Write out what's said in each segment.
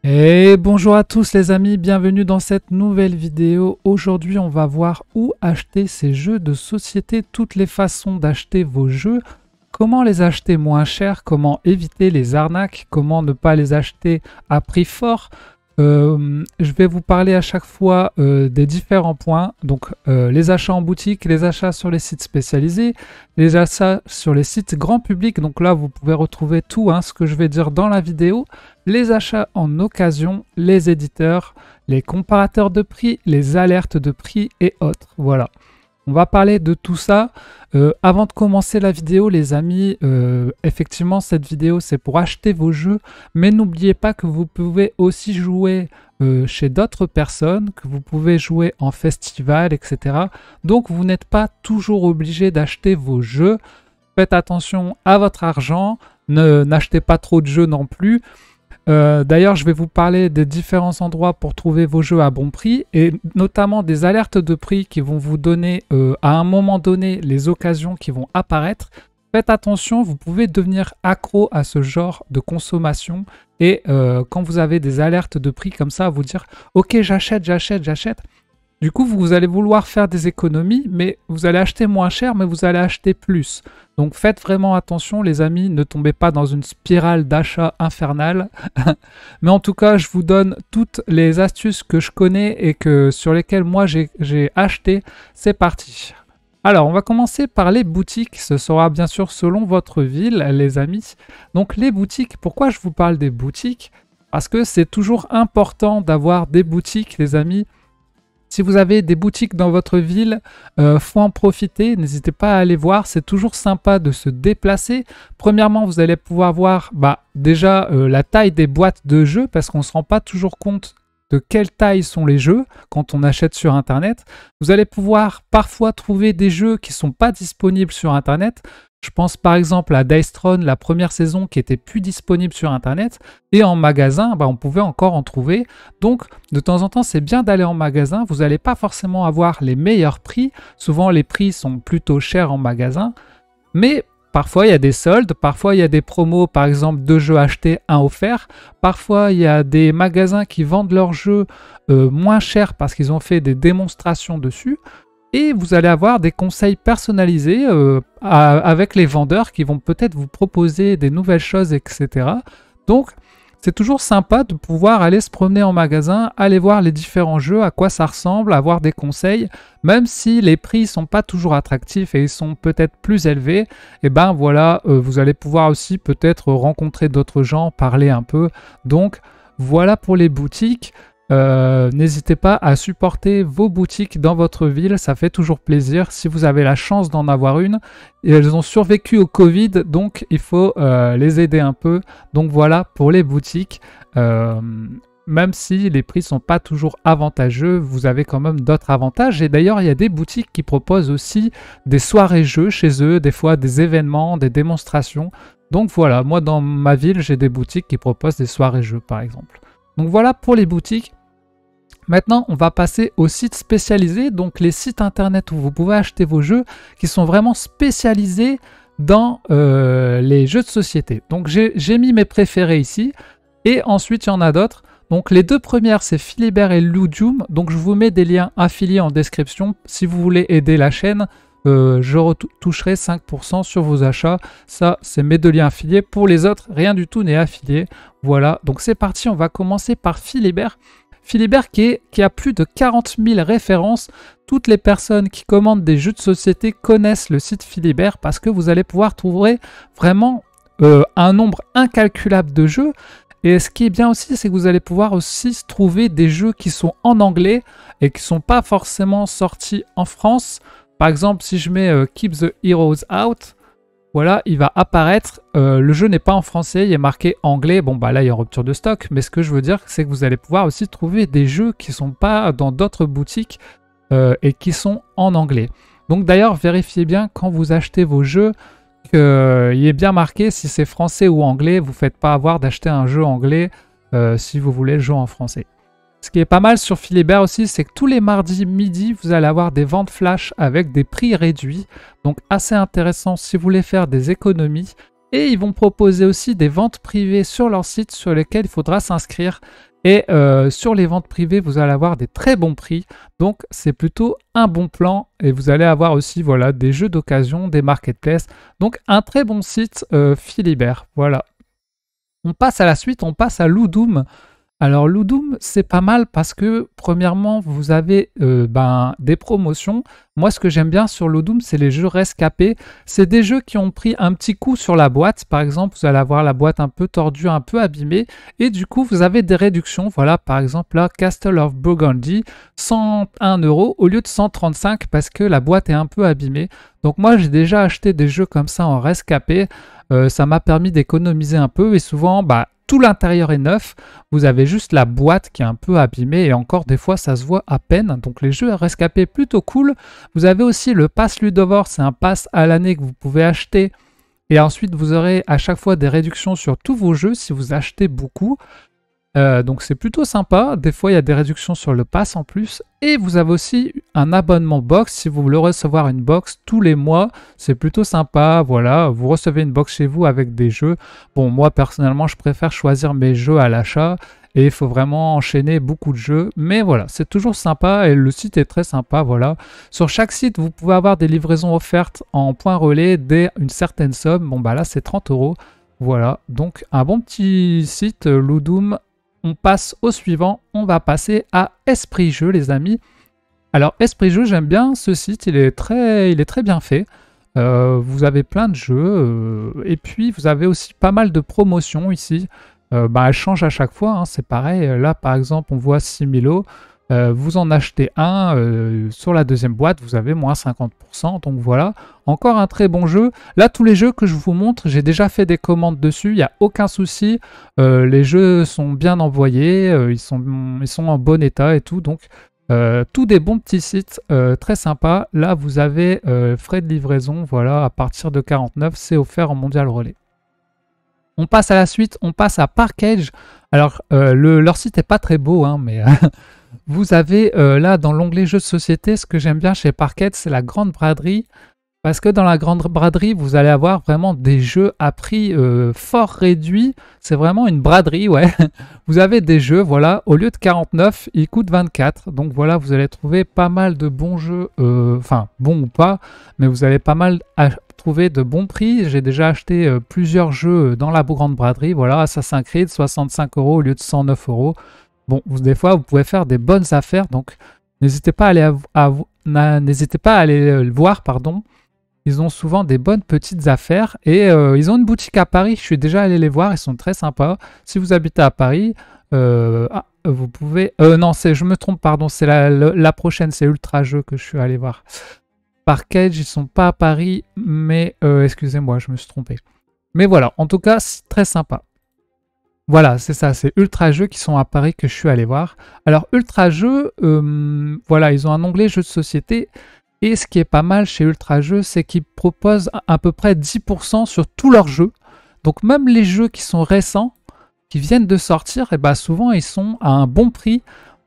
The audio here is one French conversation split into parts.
Et bonjour à tous les amis, bienvenue dans cette nouvelle vidéo. Aujourd'hui on va voir où acheter ces jeux de société, toutes les façons d'acheter vos jeux, comment les acheter moins cher, comment éviter les arnaques, comment ne pas les acheter à prix fort. Je vais vous parler à chaque fois des différents points, donc les achats en boutique, les achats sur les sites spécialisés, les achats sur les sites grand public, donc là vous pouvez retrouver tout ce que je vais dire dans la vidéo, les achats en occasion, les éditeurs, les comparateurs de prix, les alertes de prix et autres, voilà. On va parler de tout ça. Avant de commencer la vidéo, les amis, effectivement, cette vidéo, c'est pour acheter vos jeux. Mais n'oubliez pas que vous pouvez aussi jouer chez d'autres personnes, que vous pouvez jouer en festival, etc. Donc, vous n'êtes pas toujours obligé d'acheter vos jeux. Faites attention à votre argent. N'achetez pas trop de jeux non plus. D'ailleurs, je vais vous parler des différents endroits pour trouver vos jeux à bon prix et notamment des alertes de prix qui vont vous donner à un moment donné les occasions qui vont apparaître. Faites attention, vous pouvez devenir accro à ce genre de consommation et quand vous avez des alertes de prix comme ça, vous dire « Ok, j'achète. » Du coup, vous allez vouloir faire des économies, mais vous allez acheter moins cher, mais vous allez acheter plus. Donc faites vraiment attention, les amis, ne tombez pas dans une spirale d'achat infernale. Mais en tout cas, je vous donne toutes les astuces que je connais et sur lesquelles moi j'ai acheté. C'est parti. Alors, on va commencer par les boutiques. Ce sera bien sûr selon votre ville, les amis. Donc les boutiques, pourquoi je vous parle des boutiques? Parce que c'est toujours important d'avoir des boutiques, les amis. Si vous avez des boutiques dans votre ville, faut en profiter, n'hésitez pas à aller voir, c'est toujours sympa de se déplacer. Premièrement, vous allez pouvoir voir déjà la taille des boîtes de jeux, parce qu'on ne se rend pas toujours compte de quelle taille sont les jeux quand on achète sur Internet. Vous allez pouvoir parfois trouver des jeux qui ne sont pas disponibles sur Internet. Je pense par exemple à Dice Throne, la première saison qui était plus disponible sur Internet. Et en magasin, on pouvait encore en trouver. Donc, de temps en temps, c'est bien d'aller en magasin. Vous n'allez pas forcément avoir les meilleurs prix. Souvent, les prix sont plutôt chers en magasin. Mais parfois, il y a des soldes. Parfois, il y a des promos, par exemple, 2 jeux achetés, 1 offert. Parfois, il y a des magasins qui vendent leurs jeux moins chers parce qu'ils ont fait des démonstrations dessus. Et vous allez avoir des conseils personnalisés avec les vendeurs qui vont peut-être vous proposer des nouvelles choses, etc. Donc, c'est toujours sympa de pouvoir aller se promener en magasin, aller voir les différents jeux, à quoi ça ressemble, avoir des conseils, même si les prix ne sont pas toujours attractifs et ils sont peut-être plus élevés. Et voilà, vous allez pouvoir aussi peut-être rencontrer d'autres gens, parler un peu. Donc, voilà pour les boutiques. N'hésitez pas à supporter vos boutiques dans votre ville, ça fait toujours plaisir si vous avez la chance d'en avoir une. Et elles ont survécu au Covid, donc il faut les aider un peu. Donc voilà pour les boutiques. Même si les prix ne sont pas toujours avantageux, vous avez quand même d'autres avantages. Et d'ailleurs, il y a des boutiques qui proposent aussi des soirées jeux chez eux, des fois des événements, des démonstrations. Donc voilà, moi dans ma ville, j'ai des boutiques qui proposent des soirées jeux par exemple. Donc voilà pour les boutiques. Maintenant, on va passer aux sites spécialisés, donc les sites internet où vous pouvez acheter vos jeux qui sont vraiment spécialisés dans les jeux de société. Donc j'ai mis mes préférés ici et ensuite il y en a d'autres. Donc les 2 premières c'est Philibert et Ludium, donc je vous mets des liens affiliés en description. Si vous voulez aider la chaîne, je retoucherai 5% sur vos achats. Ça, c'est mes 2 liens affiliés. Pour les autres, rien du tout n'est affilié. Voilà, donc c'est parti, on va commencer par Philibert. Philibert qui a plus de 40 000 références. Toutes les personnes qui commandent des jeux de société connaissent le site Philibert parce que vous allez pouvoir trouver vraiment un nombre incalculable de jeux. Et ce qui est bien aussi, c'est que vous allez pouvoir aussi trouver des jeux qui sont en anglais et qui ne sont pas forcément sortis en France. Par exemple, si je mets Keep the Heroes Out, voilà, il va apparaître. Le jeu n'est pas en français, il est marqué anglais. Bon, là, il y a en rupture de stock. Mais ce que je veux dire, c'est que vous allez pouvoir aussi trouver des jeux qui ne sont pas dans d'autres boutiques et qui sont en anglais. Donc d'ailleurs, vérifiez bien quand vous achetez vos jeux qu'il est bien marqué si c'est français ou anglais. Vous ne faites pas avoir d'acheter un jeu anglais si vous voulez le jouer en français. Ce qui est pas mal sur Philibert aussi, c'est que tous les mardis midi, vous allez avoir des ventes flash avec des prix réduits. Donc assez intéressant si vous voulez faire des économies. Et ils vont proposer aussi des ventes privées sur leur site sur lesquelles il faudra s'inscrire. Et sur les ventes privées, vous allez avoir des très bons prix. Donc, c'est plutôt un bon plan. Et vous allez avoir aussi voilà, des jeux d'occasion, des marketplaces. Donc, un très bon site Philibert. Voilà. On passe à la suite, on passe à Ludum. Alors Ludum, c'est pas mal parce que premièrement, vous avez des promotions. Moi, ce que j'aime bien sur Ludum, c'est les jeux rescapés. C'est des jeux qui ont pris un petit coup sur la boîte. Par exemple, vous allez avoir la boîte un peu tordue, un peu abîmée. Et du coup, vous avez des réductions. Voilà, par exemple, là, Castle of Burgundy, 101 € au lieu de 135 parce que la boîte est un peu abîmée. Donc moi, j'ai déjà acheté des jeux comme ça en rescapé. Ça m'a permis d'économiser un peu et souvent, tout l'intérieur est neuf. Vous avez juste la boîte qui est un peu abîmée et encore des fois ça se voit à peine. Donc les jeux rescapés plutôt cool. Vous avez aussi le pass Ludovore, c'est un pass à l'année que vous pouvez acheter et ensuite vous aurez à chaque fois des réductions sur tous vos jeux si vous achetez beaucoup. Donc c'est plutôt sympa. Des fois il y a des réductions sur le pass en plus. Et vous avez aussi un abonnement box si vous voulez recevoir une box tous les mois. C'est plutôt sympa. Voilà, vous recevez une box chez vous avec des jeux. Bon, moi personnellement je préfère choisir mes jeux à l'achat. Et il faut vraiment enchaîner beaucoup de jeux. Mais voilà, c'est toujours sympa et le site est très sympa. Voilà. Sur chaque site, vous pouvez avoir des livraisons offertes en points relais dès une certaine somme. Bon, là, c'est 30 €. Voilà. Donc, un bon petit site, Ludum. On passe au suivant. On va passer à Esprit Jeu, les amis. Alors, Esprit Jeu, j'aime bien ce site. Il est très bien fait. Vous avez plein de jeux. Et puis, vous avez aussi pas mal de promotions ici. Elles changent à chaque fois, hein, c'est pareil. Là, par exemple, on voit Similo. Vous en achetez un, sur la deuxième boîte, vous avez moins 50%. Donc voilà, encore un très bon jeu. Là, tous les jeux que je vous montre, j'ai déjà fait des commandes dessus, il n'y a aucun souci. Les jeux sont bien envoyés, ils sont en bon état et tout. Donc, tous des bons petits sites très sympas. Là, vous avez frais de livraison, voilà, à partir de 49, c'est offert en mondial relais. On passe à la suite, on passe à Parkage. Alors, leur site n'est pas très beau, hein, mais vous avez là dans l'onglet jeux de société, ce que j'aime bien chez Parkage, c'est la grande braderie. Parce que dans la grande braderie, vous allez avoir vraiment des jeux à prix fort réduit. C'est vraiment une braderie, ouais. Vous avez des jeux, voilà, au lieu de 49, ils coûtent 24. Donc voilà, vous allez trouver pas mal de bons jeux, enfin, bons ou pas, mais vous allez pas mal trouver de bons prix. J'ai déjà acheté plusieurs jeux dans la grande braderie. Voilà, Assassin's Creed, 65 € au lieu de 109 €. Bon, des fois, vous pouvez faire des bonnes affaires. Donc, n'hésitez pas à aller le voir, pardon. Ils ont souvent des bonnes petites affaires. Et ils ont une boutique à Paris. Je suis déjà allé les voir. Ils sont très sympas. Si vous habitez à Paris, vous pouvez... non, je me trompe, pardon. C'est la prochaine. C'est Ultra Jeux que je suis allé voir. Parkage, ils sont pas à Paris, mais excusez-moi, je me suis trompé. Mais voilà, en tout cas, c'est très sympa. Voilà, c'est ça, c'est Ultra Jeux qui sont à Paris que je suis allé voir. Alors, Ultra Jeux, voilà, ils ont un onglet jeux de société. Et ce qui est pas mal chez Ultra Jeux, c'est qu'ils proposent à peu près 10% sur tous leurs jeux. Donc, même les jeux qui sont récents, qui viennent de sortir, et souvent, ils sont à un bon prix.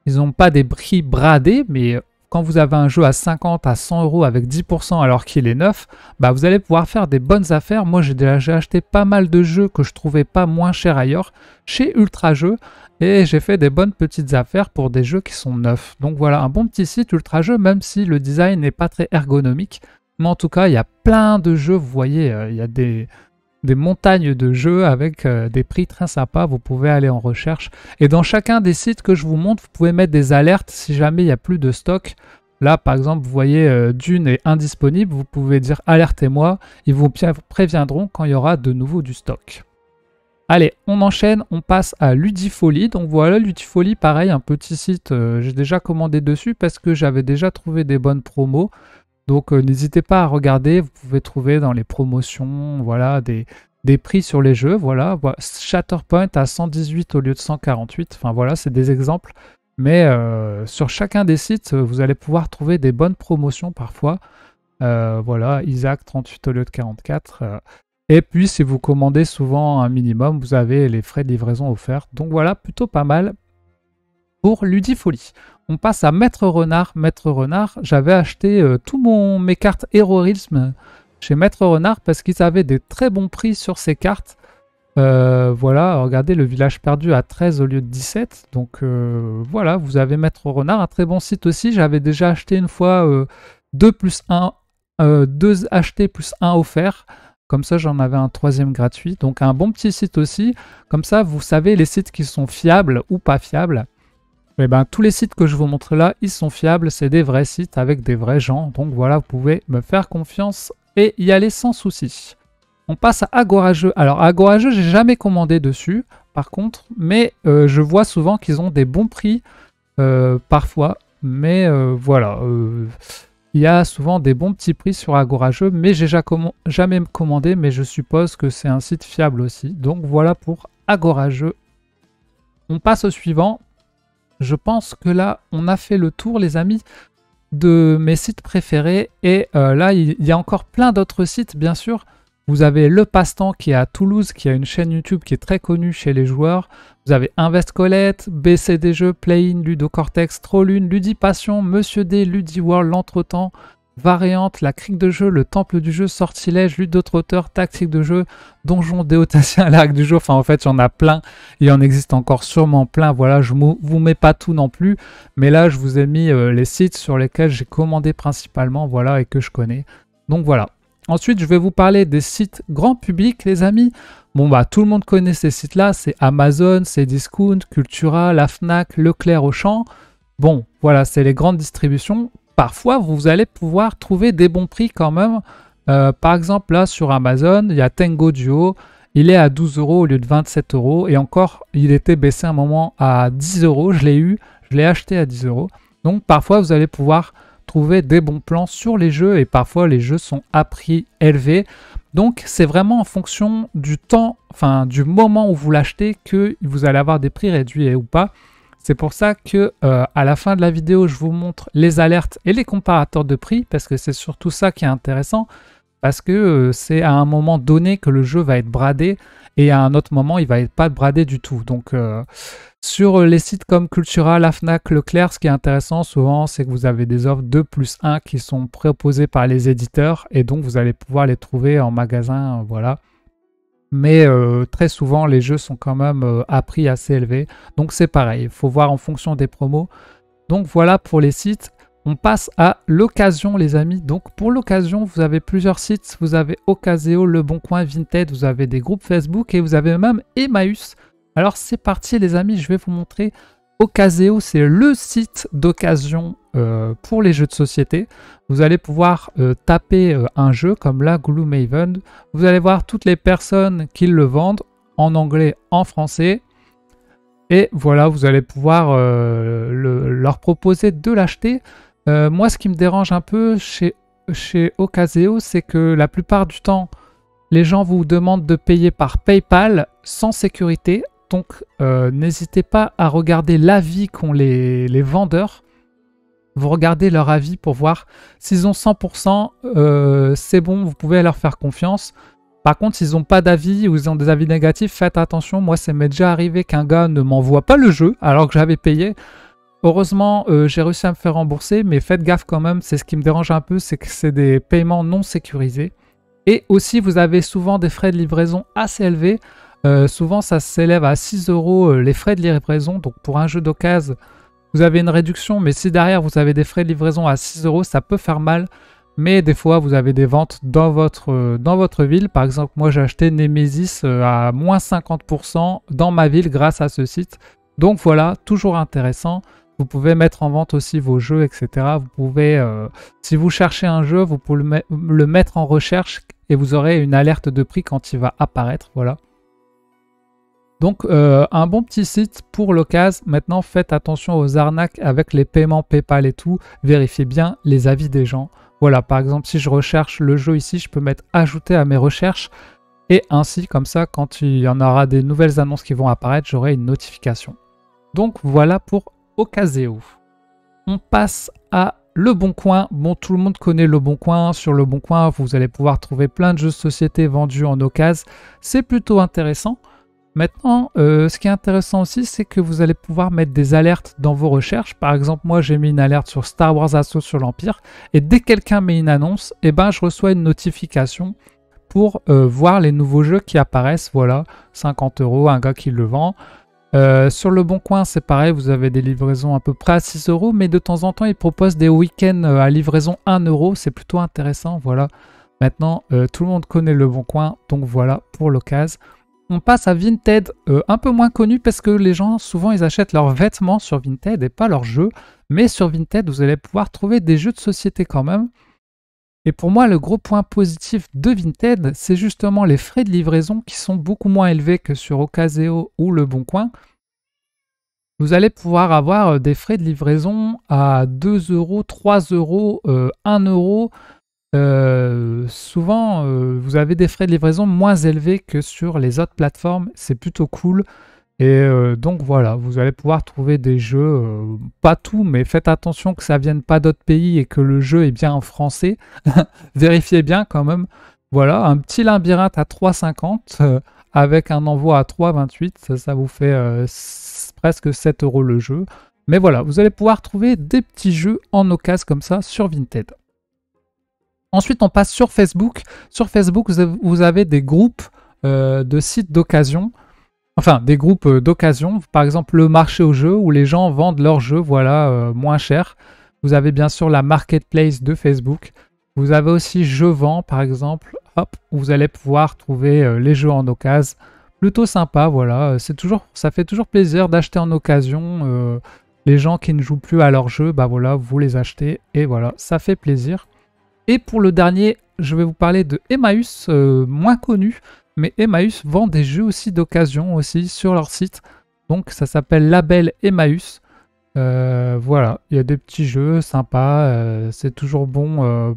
Ils n'ont pas des prix bradés, mais... Quand vous avez un jeu à 50, à 100 € avec 10% alors qu'il est neuf, vous allez pouvoir faire des bonnes affaires. Moi, j'ai acheté pas mal de jeux que je trouvais pas moins chers ailleurs chez Ultra Jeux et j'ai fait des bonnes petites affaires pour des jeux qui sont neufs. Donc voilà, un bon petit site Ultra Jeux, même si le design n'est pas très ergonomique. Mais en tout cas, il y a plein de jeux. Vous voyez, il y a des montagnes de jeux avec des prix très sympas. Vous pouvez aller en recherche. Et dans chacun des sites que je vous montre, vous pouvez mettre des alertes si jamais il n'y a plus de stock. Là, par exemple, vous voyez Dune est indisponible. Vous pouvez dire alertez-moi. Ils vous préviendront quand il y aura de nouveau du stock. Allez, on enchaîne. On passe à Ludifolie. Donc voilà, Ludifolie, pareil, un petit site. J'ai déjà commandé dessus parce que j'avais déjà trouvé des bonnes promos. Donc n'hésitez pas à regarder, vous pouvez trouver dans les promotions, voilà, des prix sur les jeux, voilà. Shatterpoint à 118 au lieu de 148, enfin voilà, c'est des exemples. Mais sur chacun des sites, vous allez pouvoir trouver des bonnes promotions parfois. Voilà, Isaac 38 au lieu de 44. Et puis si vous commandez souvent un minimum, vous avez les frais de livraison offerts. Donc voilà, plutôt pas mal pour Ludifolie. On passe à Maître Renard. Maître Renard, j'avais acheté tous mes cartes Heroism chez Maître Renard parce qu'ils avaient des très bons prix sur ces cartes. Voilà, regardez le village perdu à 13 au lieu de 17. Donc voilà, vous avez Maître Renard, un très bon site aussi. J'avais déjà acheté une fois 2 plus 1, 2 achetés plus 1 offert. Comme ça, j'en avais un troisième gratuit. Donc un bon petit site aussi. Comme ça, vous savez les sites qui sont fiables ou pas fiables. Et ben, tous les sites que je vous montre là, ils sont fiables. C'est des vrais sites avec des vrais gens. Donc voilà, vous pouvez me faire confiance et y aller sans souci. On passe à Agorajeux. Alors Agorajeux, j'ai jamais commandé dessus, par contre, mais je vois souvent qu'ils ont des bons prix parfois. Mais voilà, il y a souvent des bons petits prix sur Agorajeux, mais j'ai jamais commandé, mais je suppose que c'est un site fiable aussi. Donc voilà pour Agorajeux. On passe au suivant. Je pense que là, on a fait le tour, les amis, de mes sites préférés. Et là, il y a encore plein d'autres sites, bien sûr. Vous avez Le Passe-Temps qui est à Toulouse, qui a une chaîne YouTube qui est très connue chez les joueurs. Vous avez Invest Colette, BCD Jeux, Play-in, Ludocortex, Trollune, Ludipassion, Monsieur D, Ludiworld, L'Entretemps, Variante, La Crique de Jeu, Le Temple du Jeu, Sortilège, Ludotrotteur, Tactique de Jeu, Donjon, Déotatien, l'Arc du Jeu. Enfin, en fait, il y en a plein. Il y en existe encore sûrement plein. Voilà, je ne vous mets pas tout non plus. Mais là, je vous ai mis les sites sur lesquels j'ai commandé principalement, voilà, et que je connais. Donc voilà. Ensuite, je vais vous parler des sites grand public, les amis. Bon, bah, tout le monde connaît ces sites-là. C'est Amazon, c'est Discount, Cultura, la Fnac, Leclerc, Auchan. Bon, voilà, c'est les grandes distributions. Parfois, vous allez pouvoir trouver des bons prix quand même. Par exemple, là, sur Amazon, il y a Tengo Duo. Il est à 12 € au lieu de 27 €. Et encore, il était baissé un moment à 10 €. Je l'ai eu, je l'ai acheté à 10 €. Donc, parfois, vous allez pouvoir trouver des bons plans sur les jeux et parfois les jeux sont à prix élevé. Donc c'est vraiment en fonction du temps, enfin du moment où vous l'achetez que vous allez avoir des prix réduits ou pas. C'est pour ça que à la fin de la vidéo, je vous montre les alertes et les comparateurs de prix parce que c'est surtout ça qui est intéressant parce que c'est à un moment donné que le jeu va être bradé et à un autre moment, il va pas être bradé du tout. Donc sur les sites comme Cultura, la Fnac, Leclerc, ce qui est intéressant souvent, c'est que vous avez des offres 2 plus 1 qui sont proposées par les éditeurs et donc vous allez pouvoir les trouver en magasin, voilà. Mais très souvent, les jeux sont quand même à prix assez élevé. Donc c'est pareil, il faut voir en fonction des promos. Donc voilà pour les sites. On passe à l'occasion, les amis. Donc pour l'occasion, vous avez plusieurs sites. Vous avez Ocaseo, Le Bon Coin, Vinted, vous avez des groupes Facebook et vous avez même Emmaüs. Alors c'est parti les amis, je vais vous montrer. Ocaseo, c'est le site d'occasion pour les jeux de société. Vous allez pouvoir taper un jeu comme là, Gloomhaven. Vous allez voir toutes les personnes qui le vendent en anglais, en français. Et voilà, vous allez pouvoir leur proposer de l'acheter. Moi, ce qui me dérange un peu chez Ocaseo, c'est que la plupart du temps, les gens vous demandent de payer par PayPal sans sécurité. Donc, n'hésitez pas à regarder l'avis qu'ont les vendeurs. Vous regardez leur avis pour voir s'ils ont 100%, c'est bon, vous pouvez leur faire confiance. Par contre, s'ils n'ont pas d'avis ou ils ont des avis négatifs, faites attention. Moi, ça m'est déjà arrivé qu'un gars ne m'envoie pas le jeu alors que j'avais payé. Heureusement, j'ai réussi à me faire rembourser, mais faites gaffe quand même. C'est ce qui me dérange un peu, c'est que c'est des paiements non sécurisés. Et aussi, vous avez souvent des frais de livraison assez élevés. Souvent, ça s'élève à 6 € les frais de livraison. Donc, pour un jeu d'occasion, vous avez une réduction. Mais si derrière, vous avez des frais de livraison à 6 €, ça peut faire mal. Mais des fois, vous avez des ventes dans votre ville. Par exemple, moi, j'ai acheté Nemesis à moins 50% dans ma ville grâce à ce site. Donc voilà, toujours intéressant. Vous pouvez mettre en vente aussi vos jeux, etc. Vous pouvez, si vous cherchez un jeu, vous pouvez le mettre en recherche et vous aurez une alerte de prix quand il va apparaître. Voilà. Donc, un bon petit site pour l'occasion. Maintenant, faites attention aux arnaques avec les paiements PayPal et tout. Vérifiez bien les avis des gens. Voilà, par exemple, si je recherche le jeu ici, je peux mettre ajouter à mes recherches. Et ainsi, comme ça, quand il y en aura des nouvelles annonces qui vont apparaître, j'aurai une notification. Donc, voilà pour Ocaseo. On passe à Le Bon Coin. Bon, tout le monde connaît Le Bon Coin. Sur Le Bon Coin, vous allez pouvoir trouver plein de jeux de société vendus en occasion. C'est plutôt intéressant. Maintenant, ce qui est intéressant aussi, c'est que vous allez pouvoir mettre des alertes dans vos recherches. Par exemple, moi, j'ai mis une alerte sur Star Wars Assault sur l'Empire. Et dès que quelqu'un met une annonce, eh ben, je reçois une notification pour voir les nouveaux jeux qui apparaissent. Voilà, 50 €, un gars qui le vend. Sur le Bon Coin, c'est pareil, vous avez des livraisons à peu près à 6 €, mais de temps en temps, ils proposent des week-ends à livraison 1 €. C'est plutôt intéressant, voilà. Maintenant, tout le monde connaît le Bon Coin, donc voilà pour l'occasion. On passe à Vinted, un peu moins connu parce que les gens, souvent, ils achètent leurs vêtements sur Vinted et pas leurs jeux. Mais sur Vinted, vous allez pouvoir trouver des jeux de société quand même. Et pour moi, le gros point positif de Vinted, c'est justement les frais de livraison qui sont beaucoup moins élevés que sur Ocaseo ou Le Bon Coin. Vous allez pouvoir avoir des frais de livraison à 2 €, 3 €, 1 €. Souvent, vous avez des frais de livraison moins élevés que sur les autres plateformes. C'est plutôt cool. Et donc voilà, vous allez pouvoir trouver des jeux, pas tout, mais faites attention que ça vienne pas d'autres pays et que le jeu est bien en français. Vérifiez bien quand même. Voilà, un petit labyrinthe à 3,50 avec un envoi à 3,28. Ça vous fait presque 7 € le jeu. Mais voilà, vous allez pouvoir trouver des petits jeux en occasion comme ça sur Vinted. Ensuite, on passe sur Facebook. Sur Facebook, vous avez des groupes de sites d'occasion. Enfin, des groupes d'occasion. Par exemple, le marché aux jeux où les gens vendent leurs jeux, voilà, moins cher. Vous avez bien sûr la marketplace de Facebook. Vous avez aussi Je Vends, par exemple. Hop, où vous allez pouvoir trouver les jeux en occasion. Plutôt sympa, voilà. Ça fait toujours plaisir d'acheter en occasion. Les gens qui ne jouent plus à leurs jeux, bah voilà, vous les achetez. Et voilà, ça fait plaisir. Et pour le dernier, je vais vous parler de Emmaüs, moins connu, mais Emmaüs vend des jeux aussi d'occasion aussi sur leur site. Donc ça s'appelle Label Emmaüs. Voilà, il y a des petits jeux sympas, c'est toujours bon.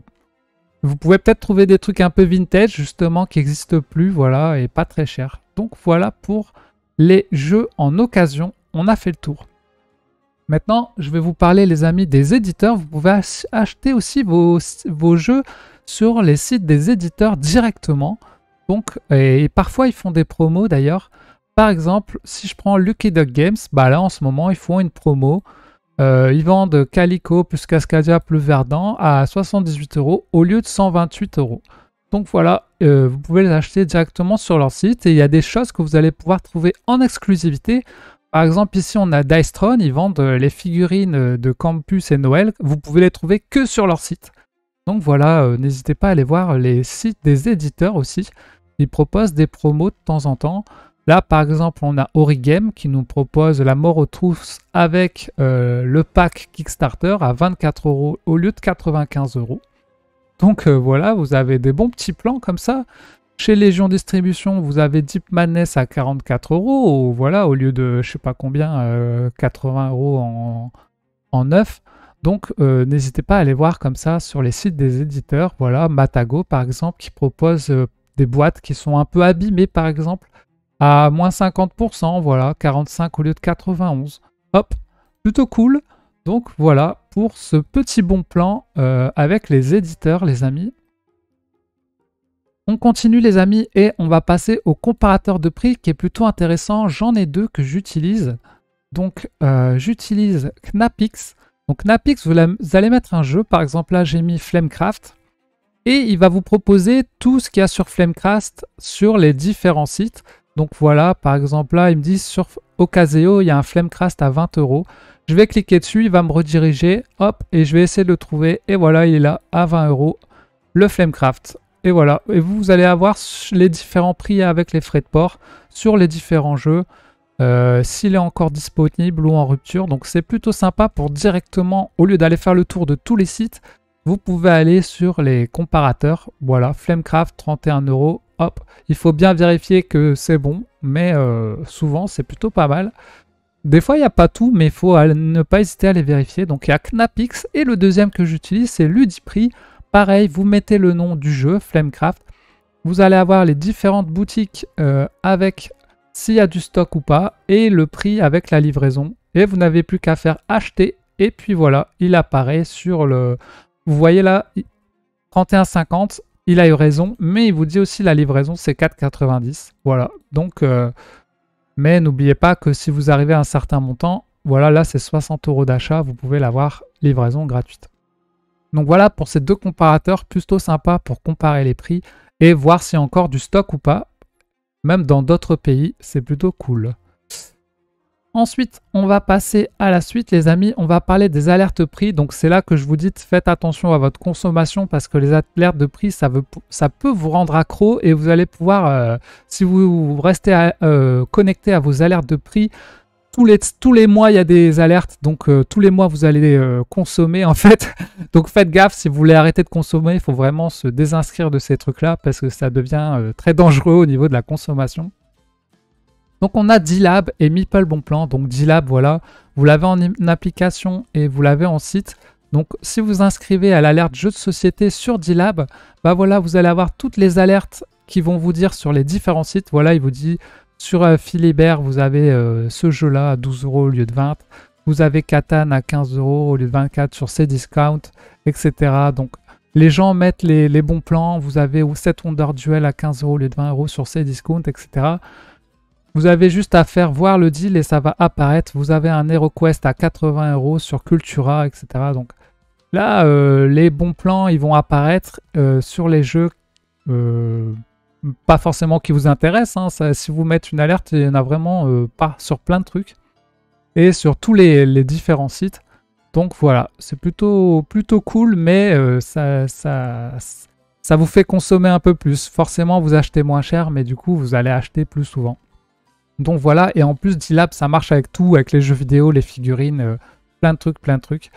Vous pouvez peut-être trouver des trucs un peu vintage justement qui n'existent plus, voilà, et pas très cher. Donc voilà pour les jeux en occasion, on a fait le tour. Maintenant, je vais vous parler, les amis, des éditeurs. Vous pouvez acheter aussi vos jeux sur les sites des éditeurs directement. Donc, et parfois, ils font des promos d'ailleurs. Par exemple, si je prends Lucky Duck Games, bah là, en ce moment, ils font une promo. Ils vendent Calico plus Cascadia plus Verdant à 78 € au lieu de 128 €. Donc voilà, vous pouvez les acheter directement sur leur site. Et il y a des choses que vous allez pouvoir trouver en exclusivité. Par exemple, ici, on a Dicetron, ils vendent les figurines de Campus et Noël. Vous pouvez les trouver que sur leur site. Donc voilà, n'hésitez pas à aller voir les sites des éditeurs aussi. Ils proposent des promos de temps en temps. Là, par exemple, on a Origame qui nous propose La Mort aux Trousses avec le pack Kickstarter à 24 € au lieu de 95 €. Donc voilà, vous avez des bons petits plans comme ça. Chez Légion Distribution, vous avez Deep Madness à 44 €, voilà, au lieu de je sais pas combien, 80 € en neuf. Donc n'hésitez pas à aller voir comme ça sur les sites des éditeurs. Voilà, Matago par exemple qui propose des boîtes qui sont un peu abîmées par exemple à moins 50%, voilà, 45 au lieu de 91. Hop, plutôt cool. Donc voilà pour ce petit bon plan avec les éditeurs, les amis. On continue les amis et on va passer au comparateur de prix qui est plutôt intéressant. J'en ai deux que j'utilise. Donc j'utilise Knapix. Donc Knapix, vous allez mettre un jeu. Par exemple là j'ai mis Flamecraft. Et il va vous proposer tout ce qu'il y a sur Flamecraft sur les différents sites. Donc voilà, par exemple là il me dit sur Ocaseo il y a un Flamecraft à 20 €. Je vais cliquer dessus, il va me rediriger. Hop, et je vais essayer de le trouver. Et voilà, il est là à 20 €. Le Flamecraft. Et voilà, et vous allez avoir les différents prix avec les frais de port sur les différents jeux, s'il est encore disponible ou en rupture. Donc c'est plutôt sympa pour directement, au lieu d'aller faire le tour de tous les sites, vous pouvez aller sur les comparateurs. Voilà, Flamecraft 31 €. Hop, il faut bien vérifier que c'est bon, mais souvent c'est plutôt pas mal. Des fois il n'y a pas tout, mais il faut ne pas hésiter à les vérifier. Donc il y a Knapix et le deuxième que j'utilise c'est Ludiprix. Pareil, vous mettez le nom du jeu, Flamecraft. Vous allez avoir les différentes boutiques avec s'il y a du stock ou pas et le prix avec la livraison. Et vous n'avez plus qu'à faire acheter. Et puis voilà, il apparaît sur le... Vous voyez là, 31,50. Il a eu raison, mais il vous dit aussi la livraison, c'est 4,90. Voilà, donc Mais n'oubliez pas que si vous arrivez à un certain montant, voilà, là c'est 60 € d'achat, vous pouvez l'avoir livraison gratuite. Donc voilà pour ces deux comparateurs plutôt sympas pour comparer les prix et voir s'il y a encore du stock ou pas. Même dans d'autres pays, c'est plutôt cool. Ensuite, on va passer à la suite, les amis. On va parler des alertes prix. Donc, c'est là que je vous dis, faites attention à votre consommation parce que les alertes de prix, ça peut vous rendre accro et vous allez pouvoir, si vous restez connecté à vos alertes de prix, tous les mois, il y a des alertes. Donc, tous les mois, vous allez consommer, en fait. Donc, faites gaffe. Si vous voulez arrêter de consommer, il faut vraiment se désinscrire de ces trucs-là parce que ça devient très dangereux au niveau de la consommation. Donc on a D-Lab et Meeple Bonplan. Donc D-Lab, voilà, vous l'avez en application et vous l'avez en site. Donc si vous inscrivez à l'alerte jeu de société sur D-Lab, bah voilà, vous allez avoir toutes les alertes qui vont vous dire sur les différents sites. Voilà, il vous dit sur Philibert, vous avez ce jeu-là à 12 € au lieu de 20. Vous avez Catan à 15 € au lieu de 24 sur Cdiscount, etc. Donc les gens mettent les bons plans. Vous avez 7 Wonder Duel à 15 € au lieu de 20 € sur Cdiscount, etc. Vous avez juste à faire voir le deal et ça va apparaître. Vous avez un HeroQuest à 80 € sur Cultura, etc. Donc là, les bons plans, ils vont apparaître sur les jeux, pas forcément qui vous intéressent. Hein. Si vous mettez une alerte, il y en a vraiment pas sur plein de trucs. Et sur tous les différents sites. Donc voilà, c'est plutôt cool, mais ça vous fait consommer un peu plus. Forcément, vous achetez moins cher, mais du coup, vous allez acheter plus souvent. Donc voilà, et en plus D-Lab ça marche avec tout, avec les jeux vidéo, les figurines, plein de trucs.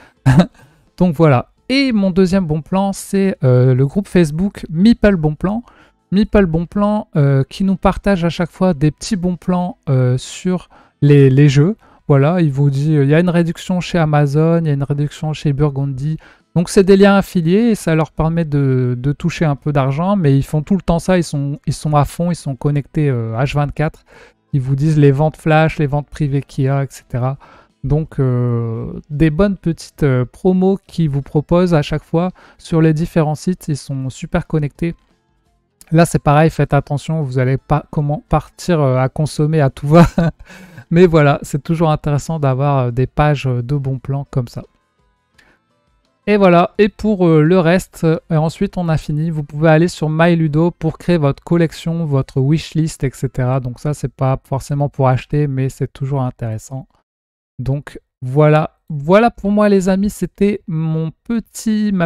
Donc voilà. Et mon deuxième bon plan, c'est le groupe Facebook Meeple Bonplan. Meeple Bonplan qui nous partage à chaque fois des petits bons plans sur les jeux. Voilà, il vous dit, il y a une réduction chez Amazon, il y a une réduction chez Burgundy. Donc c'est des liens affiliés et ça leur permet de toucher un peu d'argent, mais ils font tout le temps ça, ils sont à fond, ils sont connectés H24. Ils vous disent les ventes flash, les ventes privées qu'il y a, etc. Donc, des bonnes petites promos qu'ils vous proposent à chaque fois sur les différents sites. Ils sont super connectés. Là, c'est pareil, faites attention. Vous n'allez pas partir à consommer à tout va. Mais voilà, c'est toujours intéressant d'avoir des pages de bons plans comme ça. Et voilà, et pour le reste, ensuite on a fini. Vous pouvez aller sur MyLudo pour créer votre collection, votre wishlist, etc. Donc ça, c'est pas forcément pour acheter, mais c'est toujours intéressant. Donc voilà, voilà pour moi les amis, c'était ma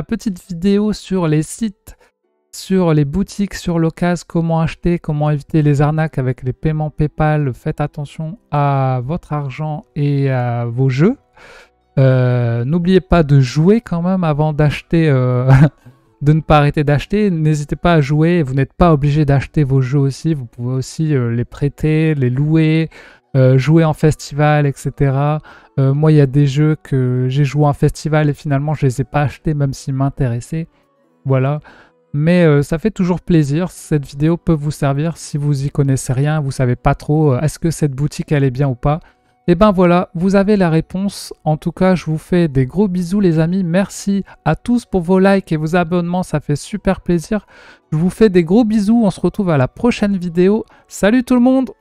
petite vidéo sur les sites, sur les boutiques, sur l'occasion, comment acheter, comment éviter les arnaques avec les paiements PayPal. Faites attention à votre argent et à vos jeux. N'oubliez pas de jouer quand même avant d'acheter, de ne pas arrêter d'acheter. N'hésitez pas à jouer, vous n'êtes pas obligé d'acheter vos jeux aussi, vous pouvez aussi les prêter, les louer, jouer en festival, etc. Moi il y a des jeux que j'ai joué en festival et finalement je les ai pas achetés même s'ils m'intéressaient. Voilà, mais ça fait toujours plaisir. Cette vidéo peut vous servir si vous y connaissez rien, vous savez pas trop est-ce que cette boutique elle est bien ou pas. Et ben voilà, vous avez la réponse. En tout cas, je vous fais des gros bisous les amis. Merci à tous pour vos likes et vos abonnements, ça fait super plaisir. Je vous fais des gros bisous, on se retrouve à la prochaine vidéo. Salut tout le monde!